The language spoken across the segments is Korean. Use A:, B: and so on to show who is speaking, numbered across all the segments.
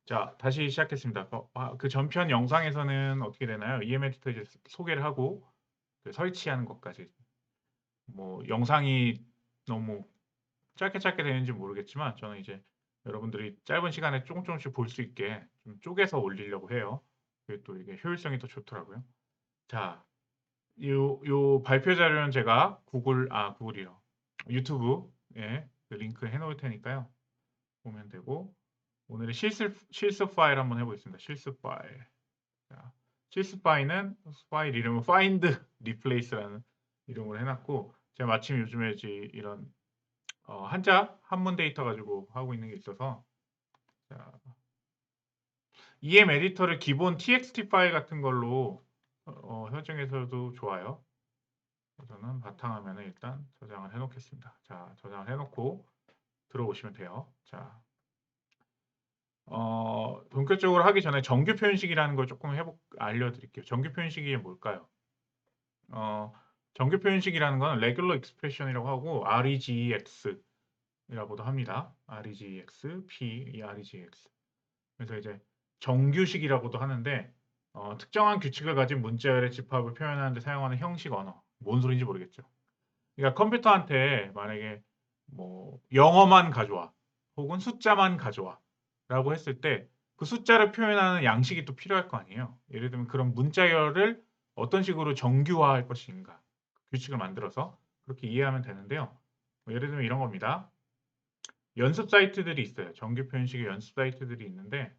A: 자, 다시 시작했습니다. 그 전편 영상에서는 어떻게 되나요? EM 에디터 이제 소개를 하고 그 설치하는 것까지. 뭐 영상이 너무 짧게 되는지 모르겠지만 저는 이제 여러분들이 짧은 시간에 조금씩 볼 수 있게 좀 쪼개서 올리려고 해요. 그게 또 이게 효율성이 더 좋더라고요. 자, 요 발표 자료는 제가 구글이요. 유튜브에 그 링크 해놓을 테니까요. 보면 되고 오늘의 실습 파일 한번 해보겠습니다. 실습 파일. 자, 실습 파일은 파일 이름은 find replace라는 이름으로 해놨고 제가 마침 요즘에 이런 한문 데이터 가지고 하고 있는 게 있어서 자, EM 에디터를 기본 txt 파일 같은 걸로 설정해서도 좋아요. 저는 바탕화면을 일단 저장을 해놓겠습니다. 자, 저장을 해놓고 들어오시면 돼요. 자, 본격적으로 하기 전에 정규 표현식이라는 걸 조금 알려드릴게요. 정규 표현식이 뭘까요? 정규 표현식이라는 건 regular expression이라고 하고 regex이라고도 합니다. regex, p, regex. 그래서 이제 정규식이라고도 하는데 특정한 규칙을 가진 문자열의 집합을 표현하는 데 사용하는 형식 언어. 뭔 소리인지 모르겠죠. 그러니까 컴퓨터한테 만약에 뭐 영어만 가져와 혹은 숫자만 가져와 라고 했을 때 그 숫자를 표현하는 양식이 또 필요할 거 아니에요. 예를 들면 그런 문자열을 어떤 식으로 정규화할 것인가 규칙을 만들어서 그렇게 이해하면 되는데요. 뭐 예를 들면 이런 겁니다. 연습 사이트들이 있어요. 정규 표현식의 연습 사이트들이 있는데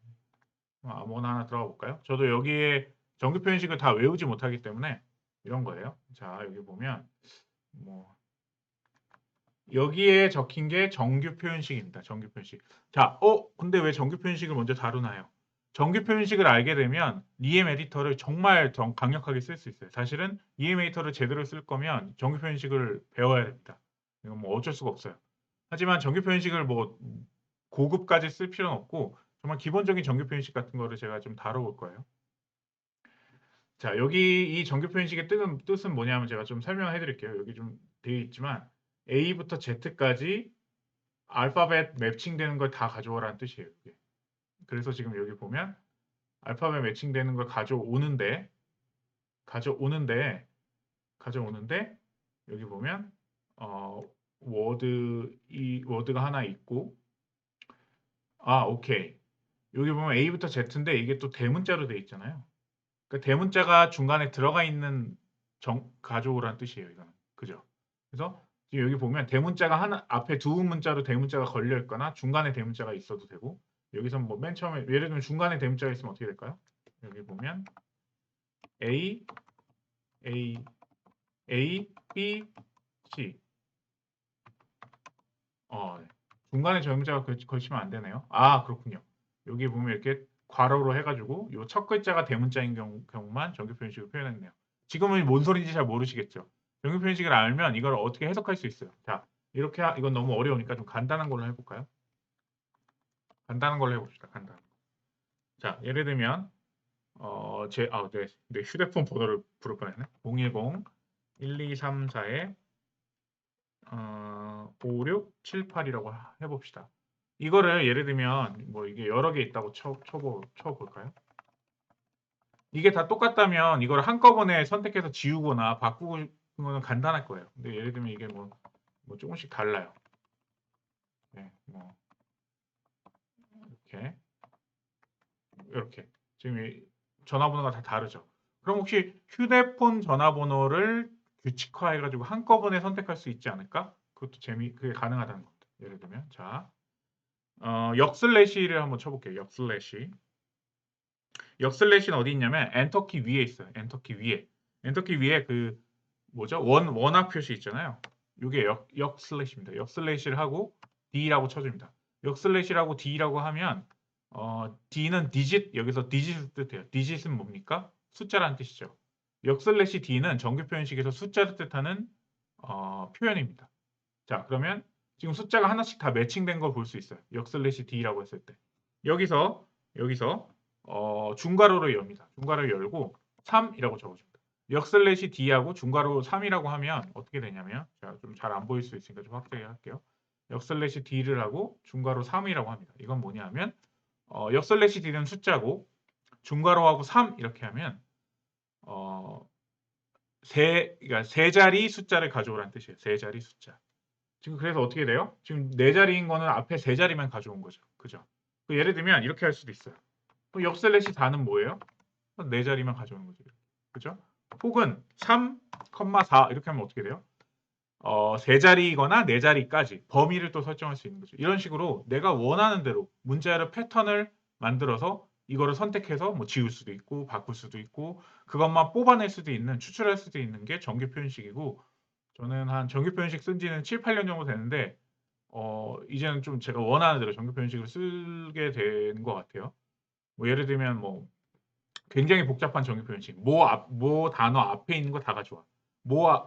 A: 아무거나 하나 들어가 볼까요? 저도 여기에 정규 표현식을 다 외우지 못하기 때문에 이런 거예요. 자, 여기 보면 뭐 여기에 적힌 게 정규 표현식입니다. 정규 표현식. 자, 근데 왜 정규 표현식을 먼저 다루나요? 정규 표현식을 알게 되면 EM 에디터를 정말 강력하게 쓸 수 있어요. 사실은 EM 에디터를 제대로 쓸 거면 정규 표현식을 배워야 됩니다. 이건 뭐 어쩔 수가 없어요. 하지만 정규 표현식을 뭐 고급까지 쓸 필요는 없고 정말 기본적인 정규 표현식 같은 거를 제가 좀 다뤄볼 거예요. 자, 여기 이 정규 표현식의 뜻은 뭐냐면 제가 좀 설명해 드릴게요. 여기 좀 되어 있지만 A부터 Z까지 알파벳 매칭되는 걸 다 가져오라는 뜻이에요. 이게. 그래서 지금 여기 보면 알파벳 매칭되는 걸 가져오는데 여기 보면 어, 이 워드가 하나 있고 오케이. 여기 보면 A부터 Z인데 이게 또 대문자로 돼 있잖아요. 그러니까 대문자가 중간에 들어가 있는 가져오라는 뜻이에요. 이거는. 그죠? 그래서 지금 여기 보면 대문자가 하나 앞에 두 문자로 대문자가 걸려 있거나 중간에 대문자가 있어도 되고 여기서 뭐 맨 처음에 예를 들면 중간에 대문자가 있으면 어떻게 될까요? 여기 보면 A, A, A, B, C. 네. 중간에 대문자가 걸치면 안 되네요. 그렇군요. 여기 보면 이렇게 괄호로 해가지고 이 첫 글자가 대문자인 경우만 정규 표현식을 표현했네요. 지금은 뭔 소리인지 잘 모르시겠죠? 정규 표현식을 알면 이걸 어떻게 해석할 수 있어요. 자, 이건 너무 어려우니까 좀 간단한 걸로 해볼까요? 간단한 걸로 해봅시다. 간단. 자, 예를 들면 내 휴대폰 번호를 부를 뻔했네. 010-1234에 5678이라고 해봅시다. 이거를 예를 들면 뭐 이게 여러 개 있다고 쳐볼까요? 이게 다 똑같다면 이걸 한꺼번에 선택해서 지우거나 바꾸는 거는 간단할 거예요. 근데 예를 들면 이게 뭐 조금씩 달라요. 네, 뭐 이렇게 지금 전화번호가 다 다르죠. 그럼 혹시 휴대폰 전화번호를 규칙화해가지고 한꺼번에 선택할 수 있지 않을까? 그게 가능하다는 겁니다. 예를 들면 자, 역슬래시를 한번 쳐볼게요. 역슬래시는 어디 있냐면 엔터키 위에 있어요. 엔터키 위에 그 뭐죠? 원화 표시 있잖아요. 이게 역슬래시입니다. 역슬래시를 하고 D라고 쳐줍니다. 역슬래시라고 D라고 하면 D는 디짓 여기서 디짓을 뜻해요. 디짓은 뭡니까? 숫자라는 뜻이죠. 역슬래시 D는 정규 표현식에서 숫자를 뜻하는 표현입니다. 자, 그러면 지금 숫자가 하나씩 다 매칭된 걸 볼 수 있어요. 역슬래시 D라고 했을 때. 여기서 중괄호를 엽니다. 중괄호를 열고 3이라고 적어줍니다. 역슬래시 D하고 중괄호 3이라고 하면 어떻게 되냐면 제가 좀 잘 안 보일 수 있으니까 좀 확대해 할게요. 역슬래시 D를 하고 중괄호 3이라고 합니다. 이건 뭐냐 하면 역슬래시 d는 숫자고 중괄호하고 3 이렇게 하면 그러니까 세 자리 숫자를 가져오라는 뜻이에요. 세 자리 숫자. 지금 그래서 어떻게 돼요? 지금 네 자리인 거는 앞에 세 자리만 가져온 거죠. 그죠? 예를 들면 이렇게 할 수도 있어요. 그럼 역슬래시 4는 뭐예요? 네 자리만 가져오는 거죠. 그죠? 혹은 3, 4 이렇게 하면 어떻게 돼요? 세 자리이거나 네 자리까지 범위를 또 설정할 수 있는 거죠. 이런 식으로 내가 원하는 대로 문자열의 패턴을 만들어서 이거를 선택해서 뭐 지울 수도 있고 바꿀 수도 있고 그것만 뽑아낼 수도 있는 추출할 수도 있는 게 정규 표현식이고 저는 한 정규 표현식 쓴 지는 7, 8년 정도 됐는데 이제는 좀 제가 원하는 대로 정규 표현식을 쓰게 된 것 같아요. 뭐 예를 들면 뭐 굉장히 복잡한 정규 표현식. 모 단어 앞에 있는 거 다 가져와.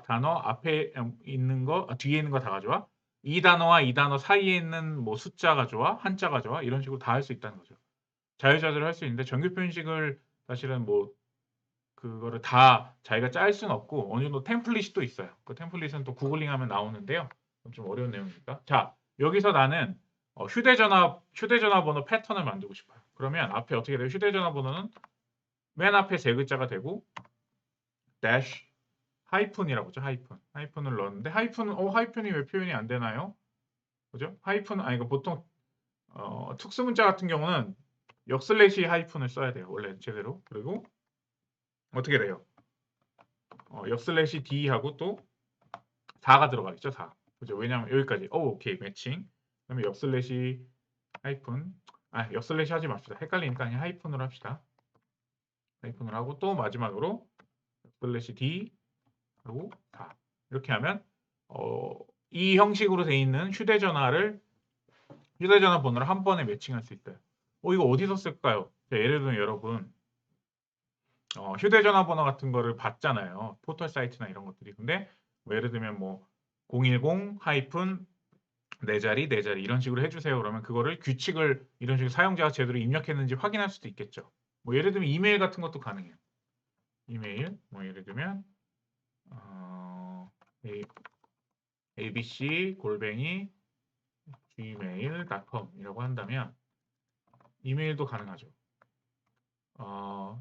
A: 단어 앞에 있는 거 뒤에 있는 거 다 가져와. 이 단어와 이 단어 사이에 있는 뭐 숫자 가져와, 한자 가져와 이런 식으로 다 할 수 있다는 거죠. 자유자재로 할 수 있는데 정규 표현식을 사실은 뭐 그거를 다 자기가 짤 수는 없고 어느 정도 템플릿이 또 있어요. 그 템플릿은 또 구글링하면 나오는데요. 좀 어려운 내용입니다. 자, 여기서 나는 휴대전화 번호 패턴을 만들고 싶어요. 그러면 앞에 어떻게 돼요? 휴대전화 번호는 맨 앞에 세 글자가 되고 dash 하이픈이라고 하죠. 하이픈을 넣었는데 하이픈이 왜 표현이 안 되나요? 그죠? 이거 보통 특수 문자 같은 경우는 역슬래시 하이픈을 써야 돼요. 원래 제대로. 그리고 어떻게 돼요? 역슬래시 D하고 또 4가 들어가겠죠. 4. 그죠? 왜냐면 여기까지. 오케이. 매칭. 그다음에 역슬래시 하이픈. 역슬래시 하지 맙시다. 헷갈리니까 그냥 하이픈으로 합시다. 하이픈을 하고 또 마지막으로 역슬래시 D 하고 4. 이렇게 하면 이 형식으로 돼 있는 휴대전화 번호를 한 번에 매칭할 수 있어요. 이거 어디서 쓸까요? 예를 들면 여러분 휴대전화 번호 같은 거를 받잖아요. 포털 사이트나 이런 것들이. 근데 뭐 예를 들면 뭐 010 하이픈 네 자리 이런 식으로 해주세요. 그러면 그거를 규칙을 이런 식으로 사용자가 제대로 입력했는지 확인할 수도 있겠죠. 뭐 예를 들면 이메일 같은 것도 가능해요. 이메일 뭐 예를 들면 abc 골뱅이 gmail.com이라고 한다면 이메일도 가능하죠.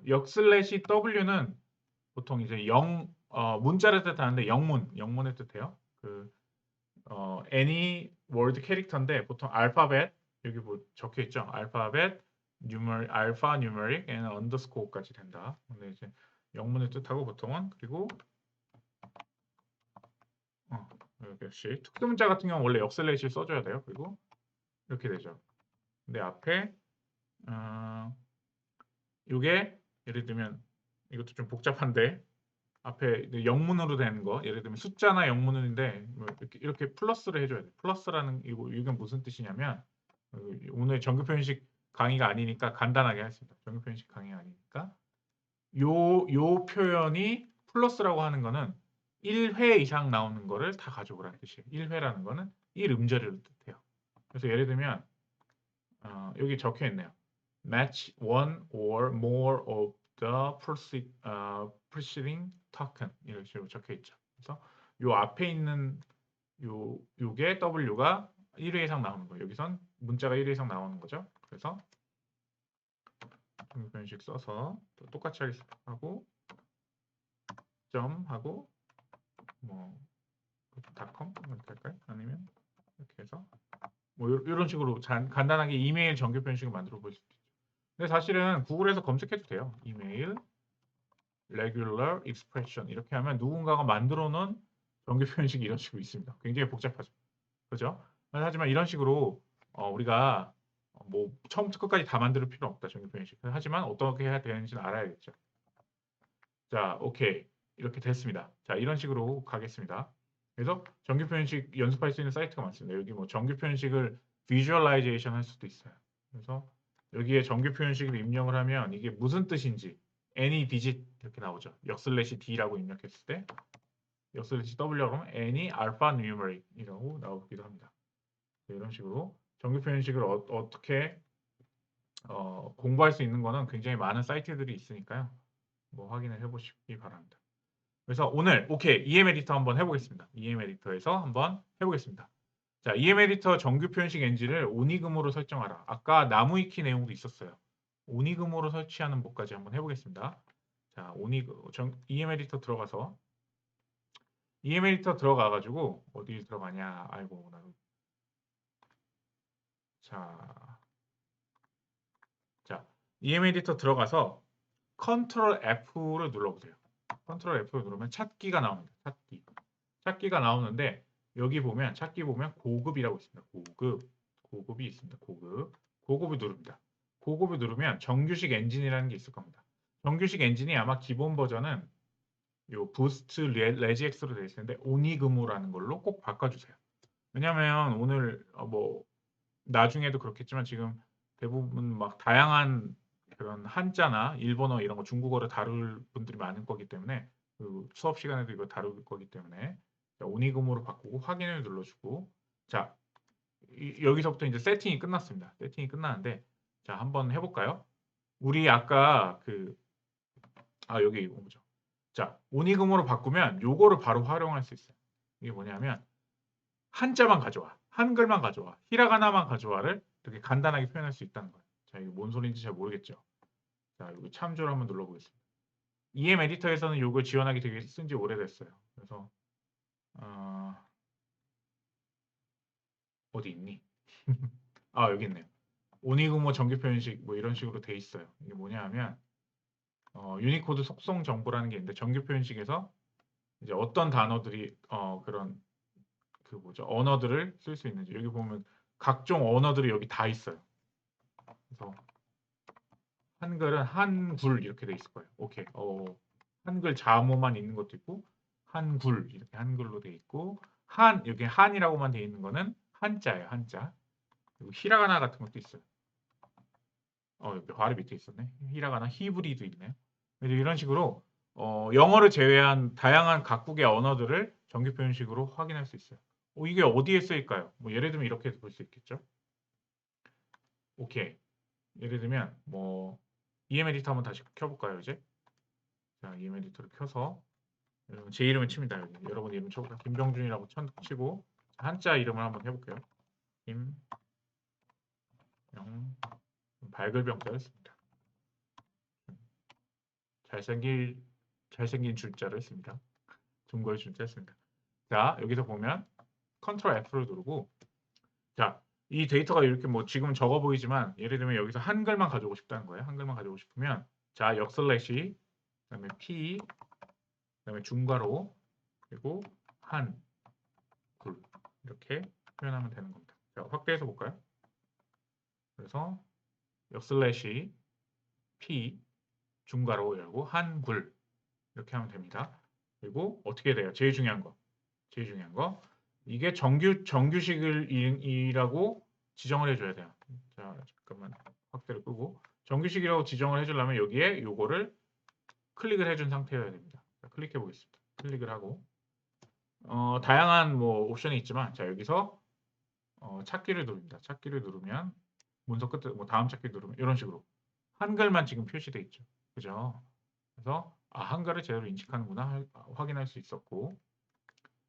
A: 역슬래시 w는 보통 이제 문자를 뜻하는데 영문을 뜻해요. any word 캐릭터인데 보통 알파벳 여기 뭐 적혀 있죠. 알파벳, 알파, 뉴머릭, and 언더스코어까지 된다. 근데 이제 영문을 뜻하고 보통은 그리고 역시 특수 문자 같은 경우 원래 역슬래시를 써줘야 돼요. 그리고 이렇게 되죠. 근데 앞에 이게 예를 들면 이것도 좀 복잡한데 앞에 영문으로 된 거 예를 들면 숫자나 영문인데 뭐 이렇게 플러스를 해줘야 돼. 플러스라는 이건 무슨 뜻이냐면 오늘 정규 표현식 강의가 아니니까 간단하게 하겠습니다. 정규 표현식 강의가 아니니까 요 표현이 플러스라고 하는 거는 1회 이상 나오는 거를 다 가져오라는 뜻이에요. 1회라는 거는 1음절을 뜻해요. 그래서 예를 들면 여기 적혀 있네요. Match one or more of the preceding token 이런 식으로 적혀 있죠. 그래서 요 앞에 있는 요게 W가 1회 이상 나오는 거예요. 여기선 문자가 1회 이상 나오는 거죠. 그래서 변식 써서 똑같이 하고 점 하고 뭐 .com 이렇게 할까요? 아니면 이렇게 해서 뭐 이런 식으로 간단하게 이메일 정규 변식을 만들어 볼 수 있죠. 근데 사실은 구글에서 검색해도 돼요. 이메일 regular expression 이렇게 하면 누군가가 만들어 놓은 정규 표현식이 이런 식으로 있습니다. 굉장히 복잡하죠. 그죠? 하지만 이런 식으로 우리가 뭐 처음부터 끝까지 다 만들 필요는 없다. 정규 표현식. 하지만 어떻게 해야 되는지는 알아야겠죠. 자, 오케이. 이렇게 됐습니다. 자, 이런 식으로 가겠습니다. 그래서 정규 표현식 연습할 수 있는 사이트가 많습니다. 여기 뭐 정규 표현식을 비주얼라이제이션 할 수도 있어요. 그래서 여기에 정규 표현식을 입력을 하면 이게 무슨 뜻인지 any digit 이렇게 나오죠. 역슬래시 d라고 입력했을 때 역슬래시 w라고 하면 any alpha numeric이라고 나오기도 합니다. 이런 식으로 정규 표현식을 어떻게 공부할 수 있는 거는 굉장히 많은 사이트들이 있으니까요. 뭐 확인을 해보시기 바랍니다. 그래서 오늘 오케이 EM 에디터 한번 해보겠습니다. EM 에디터에서 한번 해보겠습니다. 자, EM 에디터 정규 표현식 엔진을 오니금으로 설정하라. 아까 나무위키 내용도 있었어요. 오니금으로 설치하는 법까지 한번 해보겠습니다. 자, EM 에디터 들어가서 EM 에디터 들어가가지고 어디 들어가냐? 아이고 나도. 자, EM 에디터 들어가서 컨트롤 F를 눌러보세요. 컨트롤 F를 누르면 찾기가 나옵니다. 찾기가 나오는데 여기 보면 찾기 보면 고급이라고 있습니다. 고급이 있습니다. 고급을 누릅니다. 고급을 누르면 정규식 엔진이라는 게 있을 겁니다. 정규식 엔진이 아마 기본 버전은 요 부스트 레지엑스로 되어 있을 텐데 오니그무라는 걸로 꼭 바꿔주세요. 왜냐하면 오늘 뭐 나중에도 그렇겠지만 지금 대부분 막 다양한 그런 한자나 일본어 이런 거 중국어를 다룰 분들이 많을 거기 때문에 그 수업 시간에도 이거 다룰 거기 때문에 오니금으로 바꾸고 확인을 눌러주고 자 여기서부터 이제 세팅이 끝났습니다. 세팅이 끝나는데 자 한번 해볼까요? 우리 아까 여기 이거 뭐죠? 자 오니금으로 바꾸면 요거를 바로 활용할 수 있어요. 이게 뭐냐면 한자만 가져와. 한글만 가져와. 히라가나만 가져와를 이렇게 간단하게 표현할 수 있다는 거예요. 자, 이게 뭔 소리인지 잘 모르겠죠. 자, 여기 참조를 한번 눌러보겠습니다. EM 에디터에서는 이걸 지원하기 되게 쓴지 오래됐어요. 그래서 어디 있니? 아, 여기 있네요. 오니그모 정규 표현식 뭐 이런 식으로 돼 있어요. 이게 뭐냐 하면 유니코드 속성 정보라는 게 있는데 정규 표현식에서 이제 어떤 단어들이 그런 그 뭐죠? 언어들을 쓸 수 있는지 여기 보면 각종 언어들이 여기 다 있어요. 그래서 한글은 한굴 이렇게 돼 있을 거예요. 오케이. 한글 자모만 있는 것도 있고 한굴 이렇게 한글로 돼 있고 여기 한이라고만 돼 있는 거는 한자예요. 한자. 그리고 히라가나 같은 것도 있어요. 여기 바로 밑에 있었네. 히라가나 히브리도 있네요. 그래서 이런 식으로 영어를 제외한 다양한 각국의 언어들을 정규 표현식으로 확인할 수 있어요. 이게 어디에 쓰일까요? 뭐 예를 들면 이렇게 볼 수 있겠죠. 오케이. 예를 들면 뭐 EM 에디터 한번 다시 켜볼까요, 이제? 자, EM 에디터를 켜서 제 이름을 칩니다. 여기. 여러분 이름 쳐볼까요? 김병준이라고 치고 한자 이름을 한번 해볼게요. 김영 발글병자를 씁니다. 잘생긴 줄자를 씁니다. 중고의 줄자를 씁니다. 자, 여기서 보면 컨트롤 F를 누르고 자, 이 데이터가 이렇게 뭐 지금 적어 보이지만 예를 들면 여기서 한글만 가져오고 싶다는 거예요. 한글만 가져오고 싶으면 자, 역슬래시 그다음에 P 그다음에 중괄호 그리고 한 굴 이렇게 표현하면 되는 겁니다. 자, 확대해서 볼까요? 그래서 역슬래시 P 중괄호 열고 한굴 이렇게 하면 됩니다. 그리고 어떻게 돼요? 제일 중요한 거. 이게 정규식이라고 지정을 해줘야 돼요. 자, 잠깐만 확대를 끄고 정규식이라고 지정을 해주려면 여기에 요거를 클릭을 해준 상태여야 됩니다. 자, 클릭해 보겠습니다. 클릭을 하고 다양한 뭐 옵션이 있지만 자 여기서 찾기를 누릅니다. 찾기를 누르면 문서 끝에 뭐 다음 찾기 누르면 이런 식으로 한글만 지금 표시돼 있죠. 그죠? 그래서 한글을 제대로 인식하는구나 확인할 수 있었고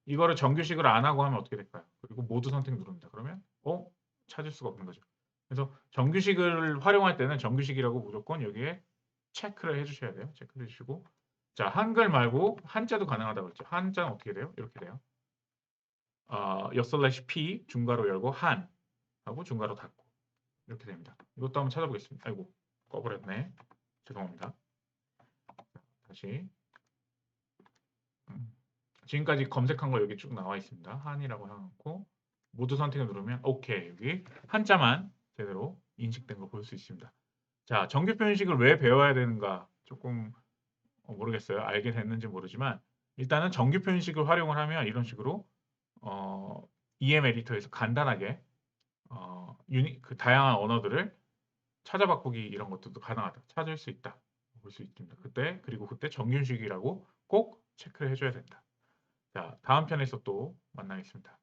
A: 이거를 정규식으로 안 하고 하면 어떻게 될까요? 그리고 모두 선택 누릅니다. 그러면 찾을 수가 없는 거죠. 그래서 정규식을 활용할 때는 정규식이라고 무조건 여기에 체크를 해주셔야 돼요. 체크를 해주시고 자 한글 말고 한자도 가능하다고 했죠. 한자는 어떻게 돼요? 이렇게 돼요. 역 P 중괄호 열고 한 하고 중괄호 닫고 이렇게 됩니다. 이것도 한번 찾아보겠습니다. 아이고 꺼버렸네. 죄송합니다. 다시 지금까지 검색한 거 여기 쭉 나와 있습니다. 한이라고 해놓고 모두 선택을 누르면 오케이 여기 한자만 제대로 인식된 거 볼 수 있습니다. 자 정규 표현식을 왜 배워야 되는가 조금 모르겠어요. 알게 됐는지 모르지만 일단은 정규 표현식을 활용을 하면 이런 식으로 EM 에디터에서 간단하게 그 다양한 언어들을 찾아 바꾸기 이런 것들도 가능하다. 찾을 수 있다. 볼 수 있습니다. 그리고 그때 정규식이라고 꼭 체크를 해줘야 된다. 자, 다음 편에서 또 만나겠습니다.